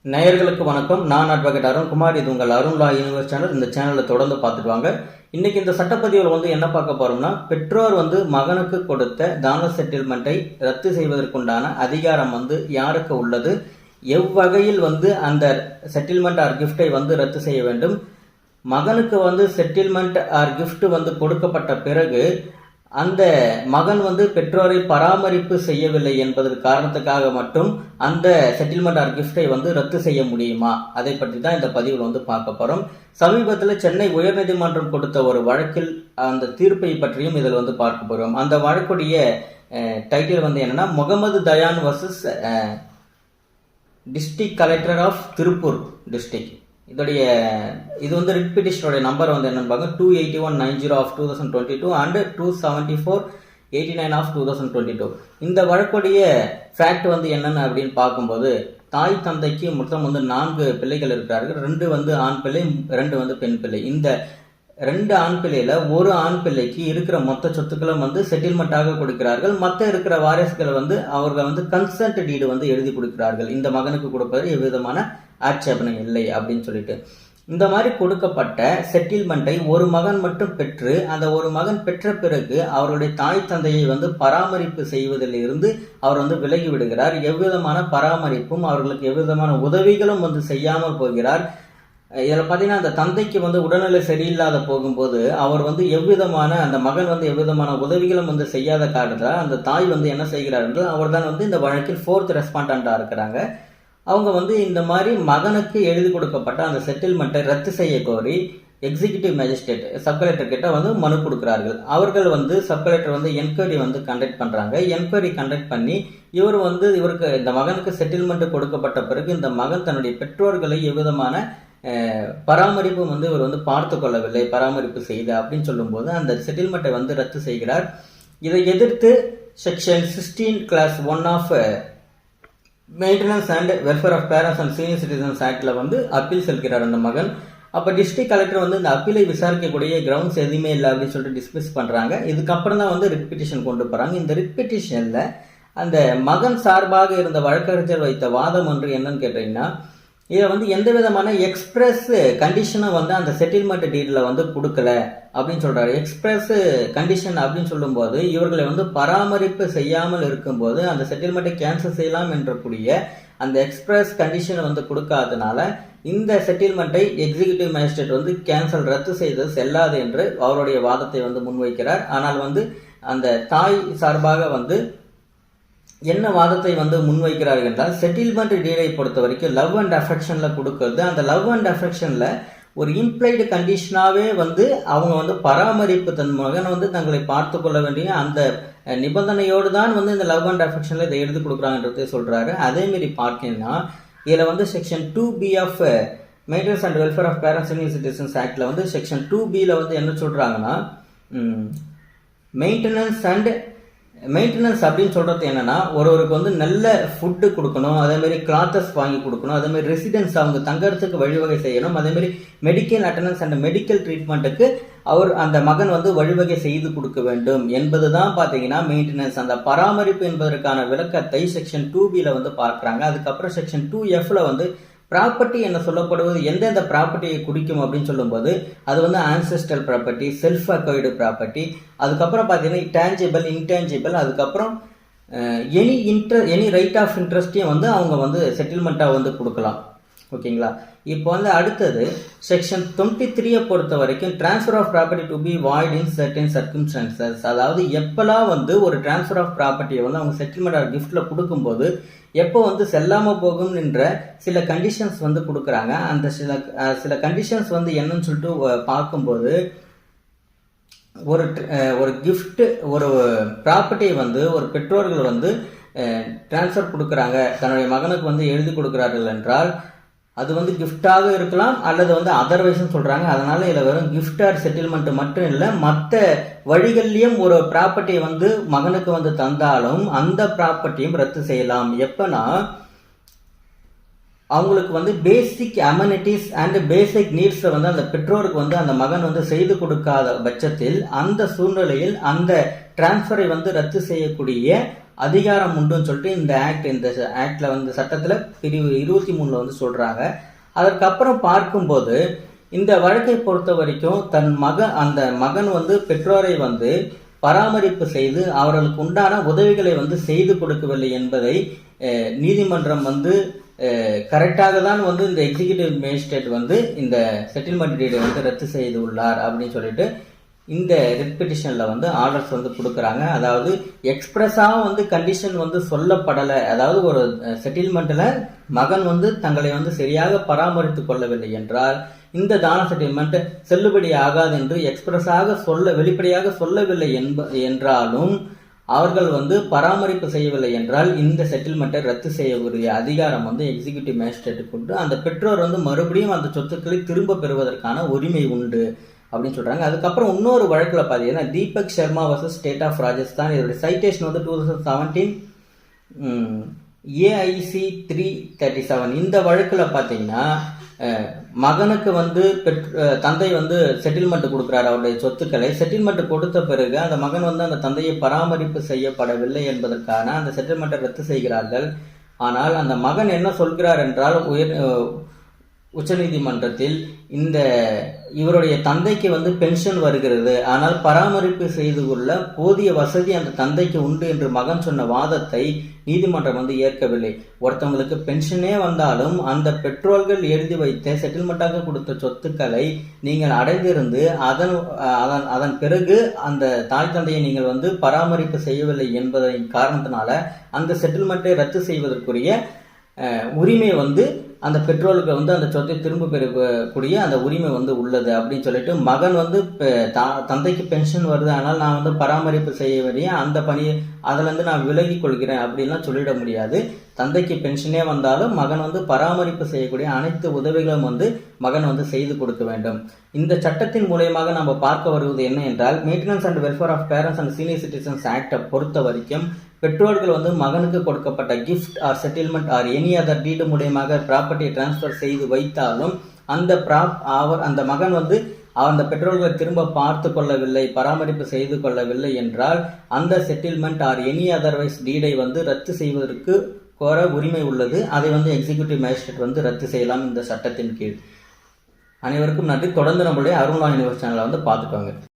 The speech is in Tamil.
நேயர்களுக்கு வணக்கம். நான் அட்வொகேட் அருண் குமார். இது உங்கள் அருண் லா யூனிவர்ஸ் சேனல். இந்த சேனலை தொடர்ந்து பார்த்துட்டு வாங்க. இன்னைக்கு இந்த சட்டப்பதிவில் என்ன பார்க்க போறோம்னா, பெற்றோர் மகனுக்கு கொடுத்த தான செட்டில்மெண்ட்டை ரத்து செய்வதற்குண்டான அதிகாரம் யாருக்கு உள்ளது, எவ்வகையில் அந்த செட்டில்மெண்ட் ஆர் கிஃப்டை ரத்து செய்ய வேண்டும், மகனுக்கு செட்டில்மெண்ட் ஆர் கிஃப்ட் கொடுக்கப்பட்ட பிறகு அந்த மகன் பெற்றோரை பராமரிப்பு செய்யவில்லை என்பதற்கு காரணத்துக்காக மட்டும் அந்த செட்டில்மெண்ட் ஆர் கிஃப்டை ரத்து செய்ய முடியுமா, அதை பற்றி தான் இந்த பதிவில் பார்க்க போறோம். சமீபத்தில் சென்னை உயர்நீதிமன்றம் கொடுத்த ஒரு வழக்கில் அந்த தீர்ப்பை பற்றியும் இதில் பார்க்க போறோம். அந்த வழக்குடைய டைட்டில் என்னன்னா, Mohammed Dayan versus district collector of Tiruppur district. இது ரிட் பிட்டிஷனுடைய நம்பர் என்னன்னு பாருங்க, 28190 ஆஃப் 2022 அண்ட் 27489 ஆஃப் 2022. இந்த வழக்குடைய ஃபேக்ட் என்னென்ன அப்படின்னு பார்க்கும்போது, தாய் தந்தைக்கு மொத்தம் 4 பிள்ளைகள் இருக்கிறார்கள். 2 ஆண் பிள்ளை, 2 பெண் பிள்ளை. இந்த 2 ஆண் பிள்ளையில ஒரு ஆண் பிள்ளைக்கு இருக்கிற மொத்த சொத்துக்களும் செட்டில்மெண்ட்டாக கொடுக்கிறார்கள். மற்ற இருக்கிற வாரிசுகளை அவர்கள் கன்சென்ட் டீடு எழுதி கொடுக்கிறார்கள். இந்த மகனுக்கு கொடுப்பது எவ்விதமான ஆட்சேபனை இல்லை அப்படின்னு சொல்லிட்டு, இந்த மாதிரி கொடுக்கப்பட்ட செட்டில்மெண்ட்டை ஒரு மகன் மட்டும் பெற்று, அந்த ஒரு மகன் பெற்ற பிறகு அவருடைய தாய் தந்தையை பராமரிப்பு செய்வதில் இருந்து அவர் விலகி விடுகிறார். எவ்விதமான பராமரிப்பும் அவர்களுக்கு எவ்விதமான உதவிகளும் செய்யாமல் போகிறார். இதில் பார்த்தீங்கன்னா, அந்த தந்தைக்கு உடல்நிலை சரியில்லாத போகும்போது அவர் எவ்விதமான அந்த மகன் எவ்விதமான உதவிகளும் செய்யாத காரணத்தால் அந்த தாய் என்ன செய்கிறார் என்றால், அவர் தான் இந்த வழக்கில் 4th ரெஸ்பாண்டண்டா இருக்கிறாங்க. அவங்க இந்த மாதிரி மகனுக்கு எழுதி கொடுக்கப்பட்ட அந்த செட்டில்மெண்ட்டை ரத்து செய்ய கோரி எக்ஸிகியூட்டிவ் மேஜிஸ்ட்ரேட் சப்கலெக்டர் கிட்ட மனு கொடுக்கிறார்கள். அவர்கள் சப்கலெக்டர் என்கொயரி கண்டக்ட் பண்றாங்க. என்கொயரி கண்டக்ட் பண்ணி இவருக்கு இந்த மகனுக்கு செட்டில்மெண்ட் கொடுக்கப்பட்ட பிறகு இந்த மகன் தன்னுடைய பெற்றோர்களை எவ்விதமான பராமரிப்பும் இவர் பார்த்து கொள்ளவில்லை, பராமரிப்பு செய்த அப்படின்னு சொல்லும்போது அந்த செட்டில்மெண்ட்டை ரத்து செய்கிறார். இதை எதிர்த்து section 16 clause 1 of maintenance and welfare of parents and senior citizens ஆக்ட்ல அப்பீல் செல்கிறார் அந்த மகன். அப்ப டிஸ்ட்ரிக்ட் கலெக்டர் இந்த அப்பீலை விசாரிக்கக்கூடிய கிரவுண்ட்ஸ் எதுவுமே இல்லை அப்படின்னு சொல்லிட்டு டிஸ்மிஸ் பண்றாங்க. இதுக்கப்புறம் தான் ரிட் பிட்டிஷன் கொண்டு போறாங்க. இந்த ரிட் பிட்டிஷன்ல அந்த மகன் சார்பாக இருந்த வழக்கறிஞர் வைத்த வாதம் ஒன்று என்னன்னு கேட்டீங்கன்னா, இதை எந்த விதமான எக்ஸ்பிரஸ் கண்டிஷனும் அந்த செட்டில்மெண்ட் டீட்ல கொடுக்கல அப்படின்னு சொல்றாரு. எக்ஸ்பிரஸ் கண்டிஷன் அப்படின்னு சொல்லும்போது, இவர்களை பராமரிப்பு செய்யாமல் இருக்கும்போது அந்த செட்டில்மெண்ட்டை கேன்சல் செய்யலாம் என்றக்கூடிய அந்த எக்ஸ்பிரஸ் கண்டிஷனை கொடுக்காதனால இந்த செட்டில்மெண்ட்டை எக்ஸிகியூட்டிவ் மேஜிஸ்ட்ரேட் கேன்சல் ரத்து செய்தது செல்லாது என்று அவருடைய வாதத்தை முன்வைக்கிறார். ஆனால் அந்த தாய் சார்பாக என்ன வாதத்தை முன்வைக்கிறார்கள் என்றால், செட்டில்மெண்ட் டீடை பொறுத்த வரைக்கும் லவ் அண்ட் அஃபெக்ஷன்ல கொடுக்கிறது, அந்த லவ் அண்ட் அஃபெக்ஷன்ல ஒரு இம்ப்ளைடு கண்டிஷனாவே அவங்க பராமரிப்பு தன் மகன் தங்களை பார்த்து கொள்ள வேண்டிய அந்த நிபந்தனையோடு தான் இந்த லவ் அண்ட் அஃபெக்ஷன்ல இதை எழுதி கொடுக்குறாங்கன்றதே சொல்றாரு. அதே மாதிரி பார்த்தீங்கன்னா, இதுல section 2B of maintenance and welfare of parents senior citizens ஆக்ட்ல செக்ஷன் 2Bல என்ன சொல்றாங்கன்னா, மெயின்டெனன்ஸ் அப்படின்னு சொல்றது என்னன்னா, ஒருவருக்கு நல்ல ஃபுட்டு கொடுக்கணும், அதே மாதிரி கிளாத்தஸ் வாங்கி கொடுக்கணும், அதே மாதிரி ரெசிடென்ஸ் அவங்க தங்கறதுக்கு வழிவகை செய்யணும், அதே மாதிரி மெடிக்கல் அட்டெண்டன்ஸ் அண்ட் மெடிக்கல் ட்ரீட்மெண்ட்டுக்கு அந்த மகன் வழிவகை செய்து கொடுக்க வேண்டும் என்பதுதான் பாத்தீங்கன்னா மெயின்டெனன்ஸ். அந்த பராமரிப்பு என்பதற்கான விளக்கத்தை செக்ஷன் 2Bல பார்க்கறாங்க. அதுக்கப்புறம் செக்ஷன் 2Fல ப்ராப்பர்ட்டி என்ன சொல்லப்படுவது, எந்தெந்த ப்ராப்பர்ட்டியை குறிக்கும் அப்படின்னு சொல்லும்போது, அது ancestral property, self acquired property, அதுக்கப்புறம் பார்த்தீங்கன்னா டேஞ்சிபிள், இன்டேஞ்சிபிள், அதுக்கப்புறம் எனி ரைட் ஆஃப் இன்ட்ரெஸ்டையும் அவங்க செட்டில்மெண்ட்டாக கொடுக்கலாம். ஓகேங்களா? இப்போ அடுத்தது செக்ஷன் 23 பொறுத்த வரைக்கும் transfer of property to be void in certain circumstances. அதாவது எப்பெல்லாம் ஒரு டிரான்ஸ்ஃபர் ஆஃப் ப்ராப்பர்ட்டியை அவங்க செட்டில்மெண்ட் ஆர் கிஃப்ட்ல கொடுக்கும்போது எப்போ செல்லாம போகும் என்ற சில கண்டிஷன்ஸ் கொடுக்குறாங்க. அந்த சில கண்டிஷன்ஸ் என்னன்னு சொல்லிட்டு பார்க்கும்போது, ஒரு கிஃப்ட், ஒரு ப்ராப்பர்ட்டியை ஒரு பெற்றோர்கள் டிரான்ஸ்ஃபர் கொடுக்குறாங்க, தன்னுடைய மகனுக்கு எழுதி கொடுக்கிறார்கள் என்றால் அது கிஃப்டாக இருக்கலாம் அல்லது அதர்வைஸ் சொல்றாங்க. அதனால இதுல வெறும் கிஃப்ட் ஆர் செட்டில்மெண்ட் மட்டும் இல்ல, மற்ற வழிகள்லயும் ஒரு ப்ராப்பர்ட்டியை மகனுக்கு தந்தாலும் அந்த ப்ராப்பர்ட்டியும் ரத்து செய்யலாம். எப்பனா அவங்களுக்கு பேசிக் அமெனிட்டிஸ் அண்ட் பேசிக் நீட்ஸ் அந்த பெற்றோருக்கு அந்த மகன் செய்து கொடுக்காத பட்சத்தில் அந்த சூழ்நிலையில் அந்த டிரான்ஸ்ஃபரை ரத்து செய்யக்கூடிய அதிகாரம் உண்டுன்னு சொல்லிட்டு இந்த ஆக்ட்ல வந்து சட்டத்துல பிரிவு 23 வந்து சொல்றாங்க. அதற்கப்புறம் பார்க்கும்போது இந்த வழக்கை பொறுத்த வரைக்கும் அந்த மகன் வந்து பெற்றோரை வந்து பராமரிப்பு செய்து அவர்களுக்கு உண்டான உதவிகளை வந்து செய்து கொடுக்கவில்லை என்பதை நீதிமன்றம் வந்து கரெக்டாக தான் வந்து இந்த எக்ஸிகியூட்டிவ் மேஜிஸ்ட்ரேட் வந்து இந்த செட்டில்மெண்ட் டீடை வந்து ரத்து செய்து உள்ளார் அப்படின்னு சொல்லிட்டு இந்த ரிட் பெட்டிஷன்ல வந்து ஆர்டர்ஸ் வந்து கொடுக்குறாங்க. அதாவது எக்ஸ்பிரஸாக வந்து கண்டிஷன் வந்து சொல்லப்படலை. அதாவது ஒரு செட்டில்மெண்ட்ல மகன் வந்து தங்களை வந்து சரியாக பராமரித்து கொள்ளவில்லை என்றால் இந்த தான செட்டில்மெண்ட் செல்லுபடி ஆகாது என்று எக்ஸ்பிரஸாக வெளிப்படையாக சொல்லவில்லை என்றாலும் அவர்கள் வந்து பராமரிப்பு செய்யவில்லை என்றால் இந்த செட்டில்மெண்ட்டை ரத்து செய்யக்கூடிய அதிகாரம் வந்து எக்ஸிகியூட்டிவ் மேஜிஸ்ட்ரேட்டுக்கு உண்டு. அந்த பெற்றோர் வந்து மறுபடியும் அந்த சொத்துக்களை திரும்ப பெறுவதற்கான உரிமை உண்டு அப்படின்னு சொல்றாங்க. அதுக்கப்புறம் இன்னொரு வழக்குல பாத்தீங்கன்னா Deepak Sharma versus state of Rajasthan. இதோட சைட்டேஷன் வந்து 2017 AIC 337. இந்த வழக்குல பாத்தீங்கன்னா மகனுக்கு வந்து தந்தை வந்து செட்டில்மெண்ட் கொடுக்குறாரு அவருடைய சொத்துக்களை. செட்டில்மெண்ட் கொடுத்த பிறகு அந்த மகன் வந்து அந்த தந்தையை பராமரிப்பு செய்யப்படவில்லை என்பதற்கான அந்த செட்டில்மெண்ட்டை ரத்து செய்கிறார்கள். ஆனால் அந்த மகன் என்ன சொல்கிறார் என்றால் உச்சநீதிமன்றத்தில் இவருடைய தந்தைக்கு வந்து பென்ஷன் வருகிறது, ஆனால் பராமரிப்பு செய்து கொள்ள போதிய வசதி அந்த தந்தைக்கு உண்டு என்று மகன் சொன்ன வாதத்தை நீதிமன்றம் வந்து ஏற்கவில்லை. ஒருத்தவங்களுக்கு பென்ஷனே வந்தாலும் அந்த பெற்றோர்கள் எழுதி வைத்த செட்டில்மெண்ட்டாக கொடுத்த சொத்துக்களை நீங்கள் அடைந்திருந்து அதன் பிறகு அந்த தாய் தந்தையை நீங்கள் வந்து பராமரிப்பு செய்யவில்லை என்பதன் காரணத்தினால அந்த செட்டில்மெண்ட்டை ரத்து செய்வதற்குரிய உரிமை வந்து அந்த பெற்றோருக்கு வந்து அந்த சொத்தை திரும்ப பெறக்கூடிய அந்த உரிமை வந்து உள்ளது அப்படின்னு சொல்லிட்டு மகன் வந்து தந்தைக்கு பென்ஷன் வருது, ஆனால் நான் வந்து பராமரிப்பு செய்ய வேண்டிய அந்த பணியை அதுலேருந்து நான் விலகி கொள்கிறேன் அப்படின்லாம் சொல்லிட முடியாது. தந்தைக்கு பென்ஷனே வந்தாலும் மகன் வந்து பராமரிப்பு செய்யக்கூடிய அனைத்து உதவிகளும் வந்து மகன் வந்து செய்து கொடுக்க வேண்டும். இந்த சட்டத்தின் மூலயமாக நம்ம பார்க்க வருவது என்ன என்றால் maintenance and welfare of parents and senior citizens ஆக்டை பொறுத்த வரைக்கும் பெற்றோர்கள் வந்து மகனுக்கு கொடுக்கப்பட்ட gift or settlement or any other deed மூலயமாக ப்ராப்பர்ட்டியை டிரான்ஸ்ஃபர் செய்து வைத்தாலும் அந்த மகன் வந்து அந்த பெற்றோர்களை திரும்ப பார்த்து கொள்ளவில்லை, பராமரிப்பு செய்து கொள்ளவில்லை என்றால் அந்த செட்டில்மெண்ட் ஆர் எனி அதர்வைஸ் டீடை வந்து ரத்து செய்வதற்கு கோர உரிமை உள்ளது. அதை வந்து எக்ஸிகியூட்டிவ் மேஜிஸ்ட்ரேட் வந்து ரத்து செய்யலாம் இந்த சட்டத்தின் கீழ். அனைவருக்கும் நன்றி. தொடர்ந்து நம்மளுடைய அருண் யூனிவர்ஸ் சேனலை வந்து பார்த்துக்கோங்க.